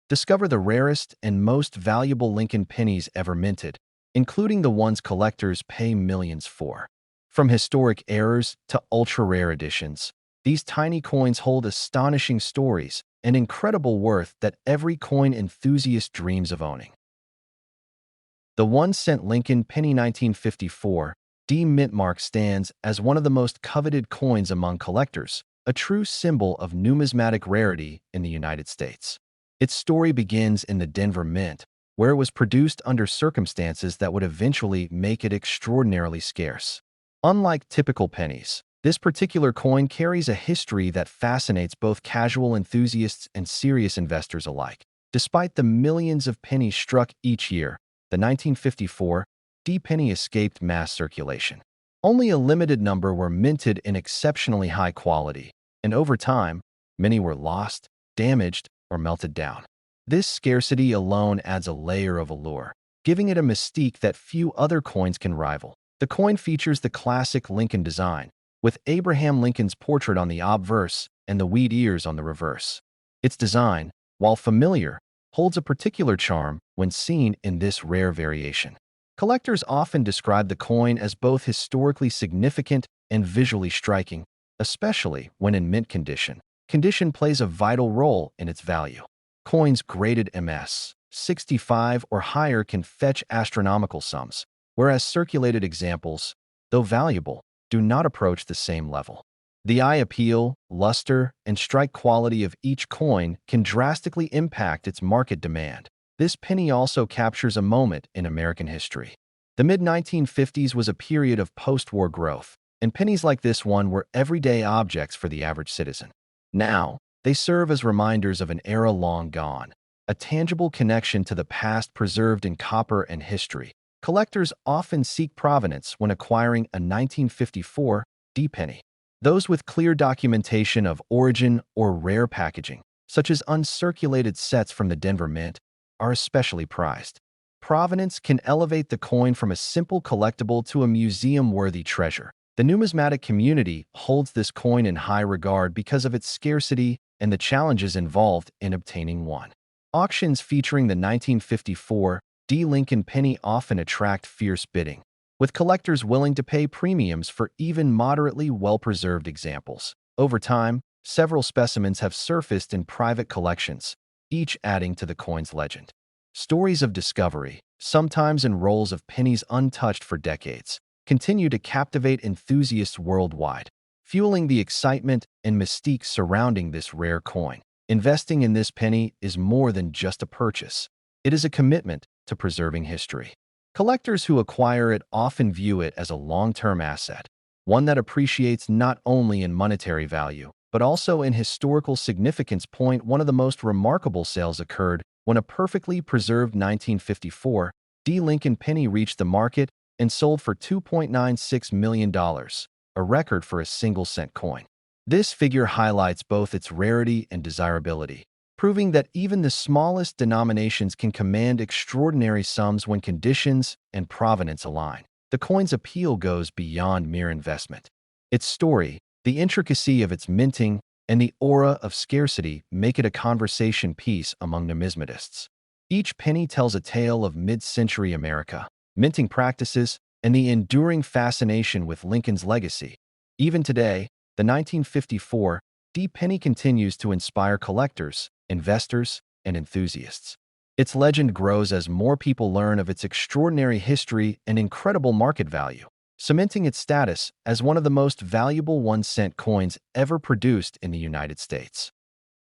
Discover the rarest and most valuable Lincoln pennies ever minted, including the ones collectors pay millions for. From historic errors to ultra-rare editions, these tiny coins hold astonishing stories and incredible worth that every coin enthusiast dreams of owning. The 1-cent Lincoln penny 1954 D mint mark stands as one of the most coveted coins among collectors, a true symbol of numismatic rarity in the United States. Its story begins in the Denver Mint, where it was produced under circumstances that would eventually make it extraordinarily scarce. Unlike typical pennies, this particular coin carries a history that fascinates both casual enthusiasts and serious investors alike. Despite the millions of pennies struck each year, the 1954 D penny escaped mass circulation. Only a limited number were minted in exceptionally high quality, and over time, many were lost, damaged, or melted down. This scarcity alone adds a layer of allure, giving it a mystique that few other coins can rival. The coin features the classic Lincoln design, with Abraham Lincoln's portrait on the obverse and the wheat ears on the reverse. Its design, while familiar, holds a particular charm when seen in this rare variation. Collectors often describe the coin as both historically significant and visually striking, especially when in mint condition. Condition plays a vital role in its value. Coins graded MS 65 or higher can fetch astronomical sums, whereas circulated examples, though valuable, do not approach the same level. The eye appeal, luster, and strike quality of each coin can drastically impact its market demand. This penny also captures a moment in American history. The mid-1950s was a period of post-war growth, and pennies like this one were everyday objects for the average citizen. Now, they serve as reminders of an era long gone, a tangible connection to the past preserved in copper and history. Collectors often seek provenance when acquiring a 1954 D penny. Those with clear documentation of origin or rare packaging, such as uncirculated sets from the Denver Mint, are especially prized. Provenance can elevate the coin from a simple collectible to a museum-worthy treasure. The numismatic community holds this coin in high regard because of its scarcity and the challenges involved in obtaining one. Auctions featuring the 1954 D Lincoln penny often attract fierce bidding, with collectors willing to pay premiums for even moderately well-preserved examples. Over time, several specimens have surfaced in private collections, each adding to the coin's legend. Stories of discovery, sometimes in roles of pennies untouched for decades, continue to captivate enthusiasts worldwide, fueling the excitement and mystique surrounding this rare coin. Investing in this penny is more than just a purchase. It is a commitment to preserving history. Collectors who acquire it often view it as a long-term asset, one that appreciates not only in monetary value, but also in historical significance. One of the most remarkable sales occurred when a perfectly preserved 1954 D Lincoln penny reached the market and sold for $2.96 million, a record for a single-cent coin. This figure highlights both its rarity and desirability, proving that even the smallest denominations can command extraordinary sums when conditions and provenance align. The coin's appeal goes beyond mere investment. Its story, the intricacy of its minting, and the aura of scarcity make it a conversation piece among numismatists. Each penny tells a tale of mid-century America, minting practices, and the enduring fascination with Lincoln's legacy. Even today, the 1954 D penny continues to inspire collectors, investors, and enthusiasts. Its legend grows as more people learn of its extraordinary history and incredible market value, cementing its status as one of the most valuable 1-cent coins ever produced in the United States.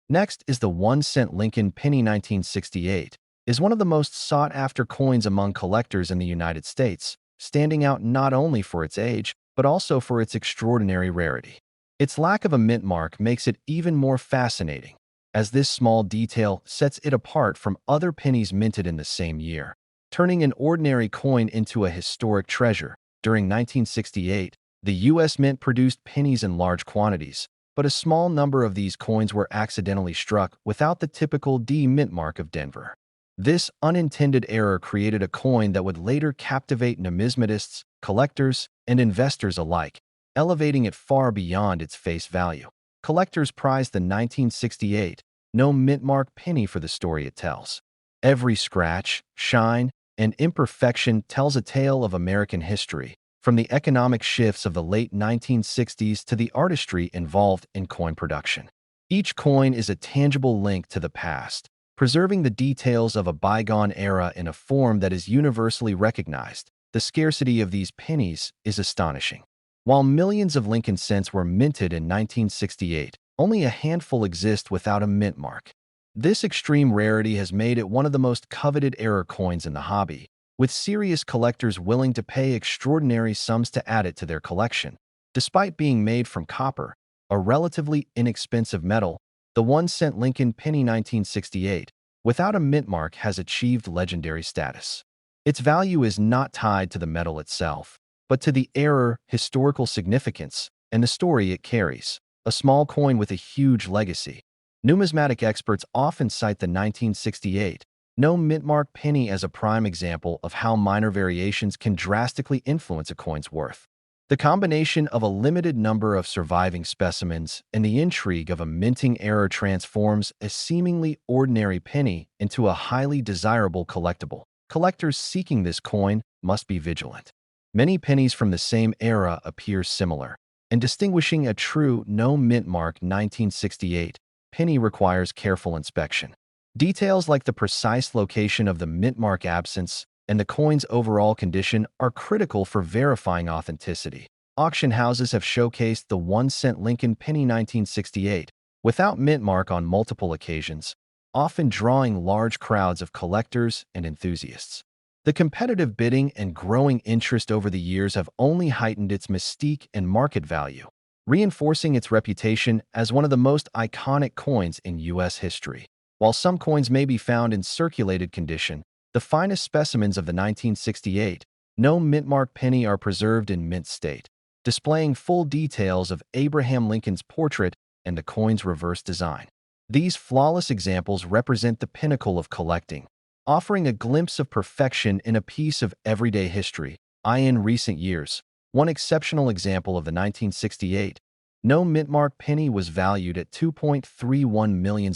Next is the 1-cent Lincoln penny 1968, is one of the most sought-after coins among collectors in the United States, standing out not only for its age, but also for its extraordinary rarity. Its lack of a mint mark makes it even more fascinating, as this small detail sets it apart from other pennies minted in the same year, turning an ordinary coin into a historic treasure. During 1968, the U.S. Mint produced pennies in large quantities, but a small number of these coins were accidentally struck without the typical D mint mark of Denver. This unintended error created a coin that would later captivate numismatists, collectors, and investors alike, elevating it far beyond its face value. Collectors prized the 1968 no mint mark penny for the story it tells. Every scratch, shine, and imperfection tells a tale of American history, from the economic shifts of the late 1960s to the artistry involved in coin production. Each coin is a tangible link to the past, preserving the details of a bygone era in a form that is universally recognized. The scarcity of these pennies is astonishing. While millions of Lincoln cents were minted in 1968, only a handful exist without a mint mark. This extreme rarity has made it one of the most coveted error coins in the hobby, with serious collectors willing to pay extraordinary sums to add it to their collection. Despite being made from copper, a relatively inexpensive metal, the 1-cent Lincoln penny 1968, without a mint mark, has achieved legendary status. Its value is not tied to the metal itself, but to the era, historical significance, and the story it carries. A small coin with a huge legacy. Numismatic experts often cite the 1968 no mint mark penny as a prime example of how minor variations can drastically influence a coin's worth. The combination of a limited number of surviving specimens and the intrigue of a minting error transforms a seemingly ordinary penny into a highly desirable collectible. Collectors seeking this coin must be vigilant. Many pennies from the same era appear similar, and distinguishing a true no mint mark 1968 penny requires careful inspection. Details like the precise location of the mint mark absence and the coin's overall condition are critical for verifying authenticity. Auction houses have showcased the 1-cent Lincoln penny 1968 without mint mark on multiple occasions, often drawing large crowds of collectors and enthusiasts. The competitive bidding and growing interest over the years have only heightened its mystique and market value, reinforcing its reputation as one of the most iconic coins in U.S. history. While some coins may be found in circulated condition, the finest specimens of the 1968 no mint mark penny are preserved in mint state, displaying full details of Abraham Lincoln's portrait and the coin's reverse design. These flawless examples represent the pinnacle of collecting, offering a glimpse of perfection in a piece of everyday history. In recent years, one exceptional example of the 1968 no mint mark penny was valued at $2.31 million,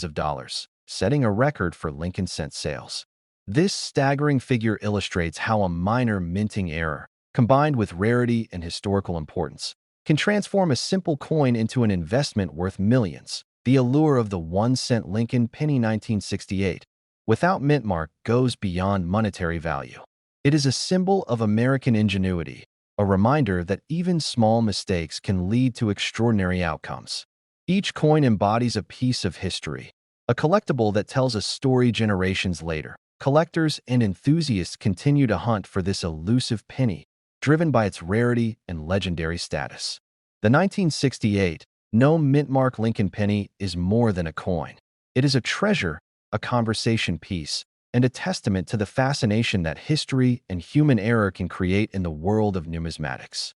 setting a record for Lincoln cent sales. This staggering figure illustrates how a minor minting error, combined with rarity and historical importance, can transform a simple coin into an investment worth millions. The allure of the 1-cent Lincoln penny 1968, without mint mark, goes beyond monetary value. It is a symbol of American ingenuity, a reminder that even small mistakes can lead to extraordinary outcomes. Each coin embodies a piece of history, a collectible that tells a story generations later. Collectors and enthusiasts continue to hunt for this elusive penny, driven by its rarity and legendary status. The 1968 no mint mark Lincoln penny is more than a coin. It is a treasure, a conversation piece, and a testament to the fascination that history and human error can create in the world of numismatics.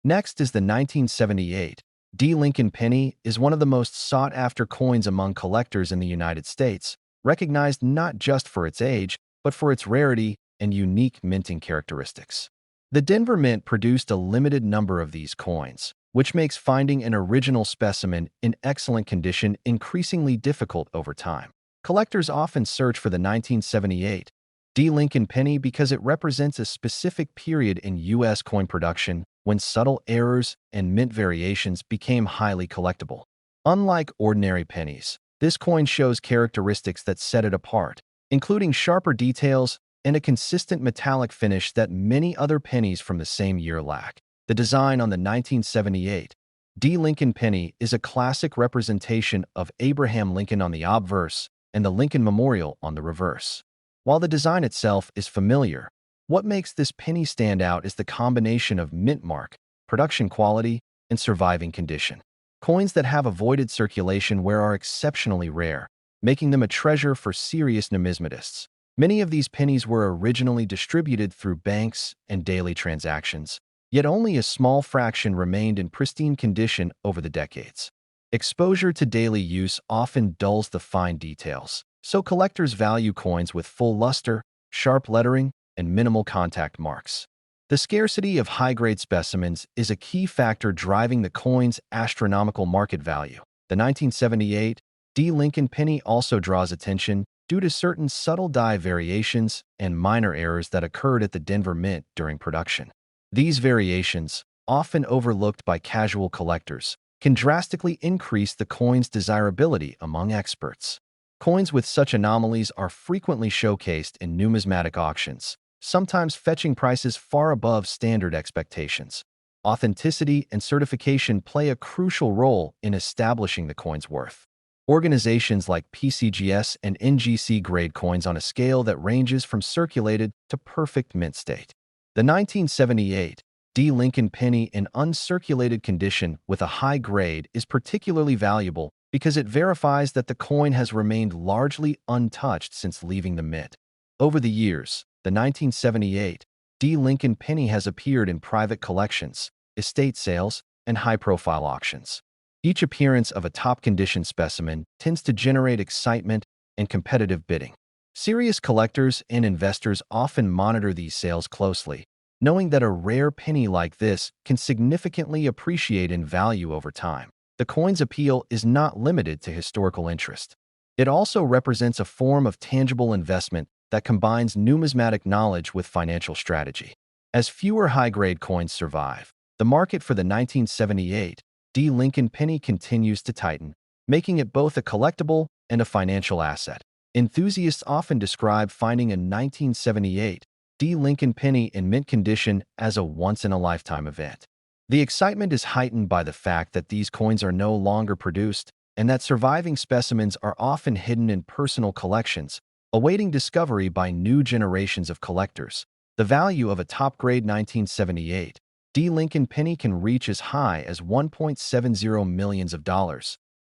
Next is the 1978 Lincoln penny is one of the most sought-after coins among collectors in the United States, recognized not just for its age, but for its rarity and unique minting characteristics. The Denver Mint produced a limited number of these coins, which makes finding an original specimen in excellent condition increasingly difficult over time. Collectors often search for the 1978 Lincoln penny because it represents a specific period in U.S. coin production when subtle errors and mint variations became highly collectible. Unlike ordinary pennies, this coin shows characteristics that set it apart, including sharper details and a consistent metallic finish that many other pennies from the same year lack. The design on the 1978 Lincoln penny is a classic representation of Abraham Lincoln on the obverse and the Lincoln Memorial on the reverse. While the design itself is familiar, what makes this penny stand out is the combination of mint mark, production quality, and surviving condition. Coins that have avoided circulation wear are exceptionally rare, making them a treasure for serious numismatists. Many of these pennies were originally distributed through banks and daily transactions, yet only a small fraction remained in pristine condition over the decades. Exposure to daily use often dulls the fine details, so collectors value coins with full luster, sharp lettering, and minimal contact marks. The scarcity of high-grade specimens is a key factor driving the coin's astronomical market value. The 1978 D. Lincoln penny also draws attention due to certain subtle die variations and minor errors that occurred at the Denver Mint during production. These variations, often overlooked by casual collectors, can drastically increase the coin's desirability among experts. Coins with such anomalies are frequently showcased in numismatic auctions, sometimes fetching prices far above standard expectations. Authenticity and certification play a crucial role in establishing the coin's worth. Organizations like PCGS and NGC grade coins on a scale that ranges from circulated to perfect mint state. The 1978 D. Lincoln penny in uncirculated condition with a high grade is particularly valuable because it verifies that the coin has remained largely untouched since leaving the mint. Over the years, the 1978 D. Lincoln penny has appeared in private collections, estate sales, and high-profile auctions. Each appearance of a top-condition specimen tends to generate excitement and competitive bidding. Serious collectors and investors often monitor these sales closely, knowing that a rare penny like this can significantly appreciate in value over time. The coin's appeal is not limited to historical interest. It also represents a form of tangible investment that combines numismatic knowledge with financial strategy. As fewer high-grade coins survive, the market for the 1978 D. Lincoln penny continues to tighten, making it both a collectible and a financial asset. Enthusiasts often describe finding a 1978 D. Lincoln penny in mint condition as a once-in-a-lifetime event. The excitement is heightened by the fact that these coins are no longer produced and that surviving specimens are often hidden in personal collections, awaiting discovery by new generations of collectors. The value of a top-grade 1978 D. Lincoln penny can reach as high as $1.70 million,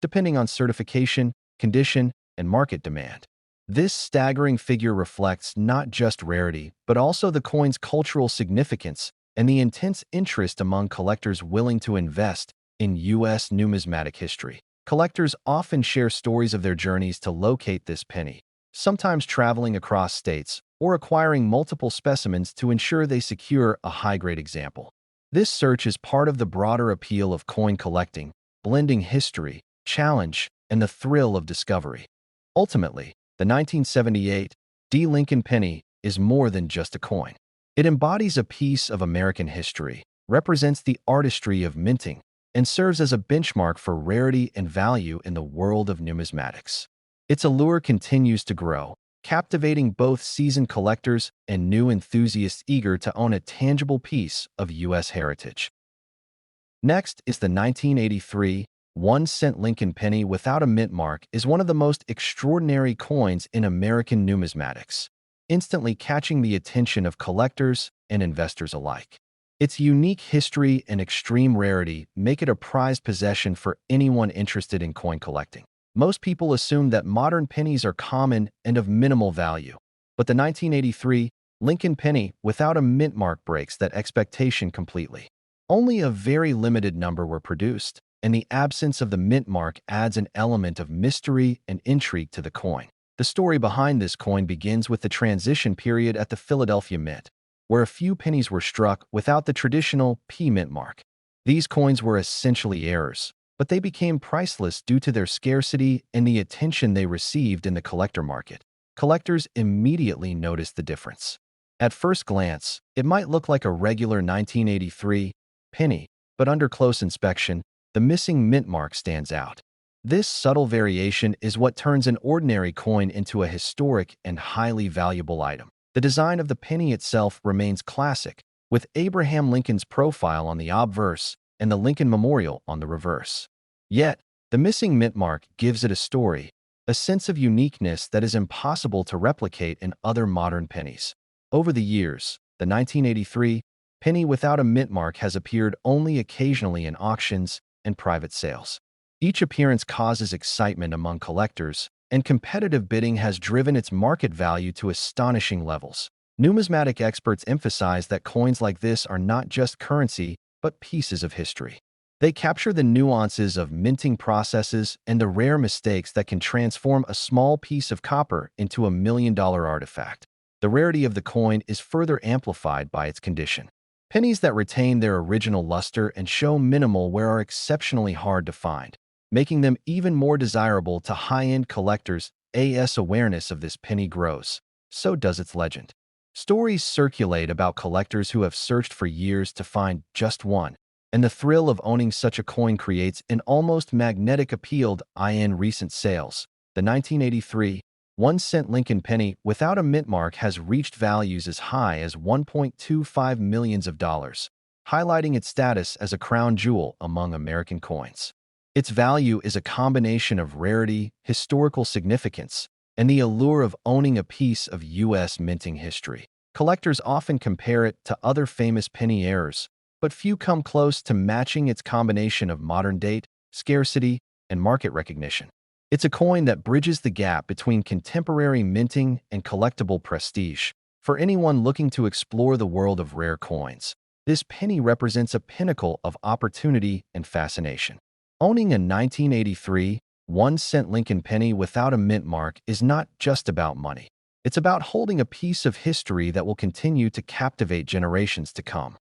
depending on certification, condition, and market demand. This staggering figure reflects not just rarity, but also the coin's cultural significance and the intense interest among collectors willing to invest in U.S. numismatic history. Collectors often share stories of their journeys to locate this penny, sometimes traveling across states or acquiring multiple specimens to ensure they secure a high-grade example. This search is part of the broader appeal of coin collecting, blending history, challenge, and the thrill of discovery. Ultimately, the 1978 D. Lincoln penny is more than just a coin. It embodies a piece of American history, represents the artistry of minting, and serves as a benchmark for rarity and value in the world of numismatics. Its allure continues to grow, captivating both seasoned collectors and new enthusiasts eager to own a tangible piece of U.S. heritage. Next is the 1983 1-cent Lincoln penny without a mint mark is one of the most extraordinary coins in American numismatics, instantly catching the attention of collectors and investors alike. Its unique history and extreme rarity make it a prized possession for anyone interested in coin collecting. Most people assume that modern pennies are common and of minimal value, but the 1983 Lincoln penny without a mint mark breaks that expectation completely. Only a very limited number were produced, and the absence of the mint mark adds an element of mystery and intrigue to the coin. The story behind this coin begins with the transition period at the Philadelphia Mint, where a few pennies were struck without the traditional P mint mark. These coins were essentially errors, but they became priceless due to their scarcity and the attention they received in the collector market. Collectors immediately noticed the difference. At first glance, it might look like a regular 1983 penny, but under close inspection, the missing mint mark stands out. This subtle variation is what turns an ordinary coin into a historic and highly valuable item. The design of the penny itself remains classic, with Abraham Lincoln's profile on the obverse and the Lincoln Memorial on the reverse. Yet, the missing mint mark gives it a story, a sense of uniqueness that is impossible to replicate in other modern pennies. Over the years, the 1983 penny without a mint mark has appeared only occasionally in auctions and private sales. Each appearance causes excitement among collectors, and competitive bidding has driven its market value to astonishing levels. Numismatic experts emphasize that coins like this are not just currency, but pieces of history. They capture the nuances of minting processes and the rare mistakes that can transform a small piece of copper into a million-dollar artifact. The rarity of the coin is further amplified by its condition. Pennies that retain their original luster and show minimal wear are exceptionally hard to find. making them even more desirable to high-end collectors. As awareness of this penny grows, so does its legend. Stories circulate about collectors who have searched for years to find just one, and the thrill of owning such a coin creates an almost magnetic appeal. In recent sales, the 1983 1-cent Lincoln penny without a mint mark has reached values as high as $1.25 million, highlighting its status as a crown jewel among American coins. Its value is a combination of rarity, historical significance, and the allure of owning a piece of U.S. minting history. Collectors often compare it to other famous penny errors, but few come close to matching its combination of modern date, scarcity, and market recognition. It's a coin that bridges the gap between contemporary minting and collectible prestige. For anyone looking to explore the world of rare coins, this penny represents a pinnacle of opportunity and fascination. Owning a 1983 1-cent Lincoln penny without a mint mark is not just about money. It's about holding a piece of history that will continue to captivate generations to come.